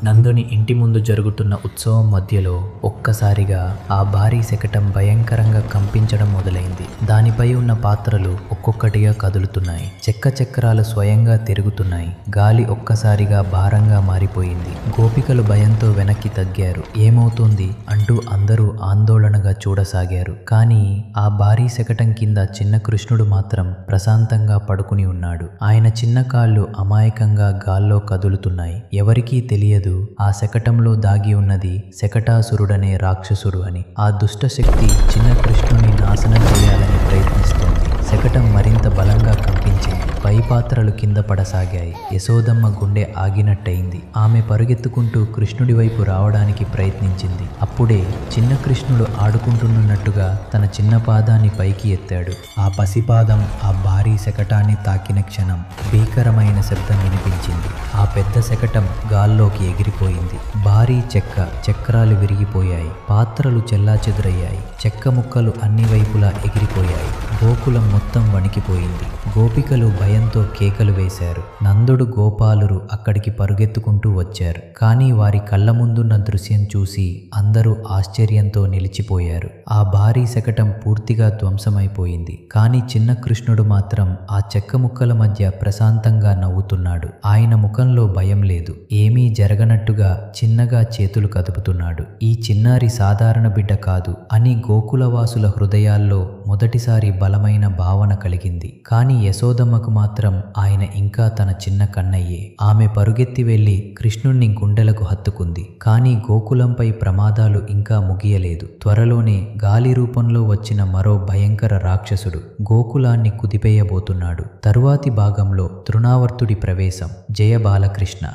నందుని ఇంటి ముందు జరుగుతున్న ఉత్సవం మధ్యలో ఒక్కసారిగా ఆ భారీ శకటం భయంకరంగా కంపించడం మొదలైంది. దానిపై ఉన్న పాత్రలు ఒక్కొక్కటిగా కదులుతున్నాయి. చెక్క చక్రాలు స్వయంగా తిరుగుతున్నాయి. గాలి ఒక్కసారిగా భారంగా మారిపోయింది. గోపికలు భయంతో వెనక్కి తగ్గారు. ఏమవుతోంది అంటూ అందరూ ఆందోళనగా చూడసాగారు. కానీ ఆ భారీ శకటం కింద చిన్న కృష్ణుడు మాత్రం ప్రశాంతంగా పడుకుని ఉన్నాడు. ఆయన చిన్న కాళ్ళు అమాయకంగా గాల్లో కదులుతున్నాయి. ఎవరికీ తెలియదు ఆ శకటంలో దాగి ఉన్నది శకటాసురుడనే రాక్షసుడు అని. ఆ దుష్ట శక్తి చిన్న కృష్ణుని నాశనం చేయాలని ప్రయత్నిస్తోంది. శకటం మరింత బలంగా కంపించింది. పై పాత్రలు కింద పడసాగాయి. యశోదమ్మ గుండె ఆగినట్టయింది. ఆమె పరుగెత్తుకుంటూ కృష్ణుడి వైపు రావడానికి ప్రయత్నించింది. అప్పుడే చిన్న కృష్ణుడు ఆడుకుంటున్నట్టుగా తన చిన్న పాదాన్ని పైకి ఎత్తాడు. ఆ పసిపాదం ఆ భారీ శకటాన్ని తాకిన క్షణం భీకరమైన శబ్దం వినిపించింది. ఆ పెద్ద శకటం గాల్లోకి ఎగిరిపోయింది. భారీ చక్రాలు విరిగిపోయాయి. పాత్రలు చెల్లాచెదురయ్యాయి. చెక్క ముక్కలు అన్ని వైపులా ఎగిరిపోయాయి. గోకులం మొత్తం వణికిపోయింది. గోపికలు భయంతో కేకలు వేశారు. నందుడు గోపాలురు అక్కడికి పరుగెత్తుకుంటూ వచ్చారు. కానీ వారి కళ్ళ ముందున్న దృశ్యం చూసి అందరూ ఆశ్చర్యంతో నిలిచిపోయారు. ఆ భారీ శకటం పూర్తిగా ధ్వంసమైపోయింది. కానీ చిన్న కృష్ణుడు మాత్రం ఆ చెక్క ముక్కల మధ్య ప్రశాంతంగా నవ్వుతున్నాడు. ఆయన ముఖంలో భయం లేదు. ఏమీ జరగనట్టుగా చిన్నగా చేతులు కదుపుతున్నాడు. ఈ చిన్నారి సాధారణ బిడ్డ కాదు అని గోకులవాసుల హృదయాల్లో మొదటిసారి బలమైన భావన కలిగింది. కానీ యశోదమ్మకు మాత్రం ఆయన ఇంకా తన చిన్న కన్నయ్యే. ఆమె పరుగెత్తి వెళ్లి కృష్ణుణ్ణి గుండెలకు హత్తుకుంది. కానీ గోకులంపై ప్రమాదాలు ఇంకా ముగియలేదు. త్వరలోనే గాలి రూపంలో వచ్చిన మరో భయంకర రాక్షసుడు గోకులాన్ని కుదిపేయబోతున్నాడు. తరువాతి భాగంలో తృణావర్తుడి ప్రవేశం. జయ బాలకృష్ణ.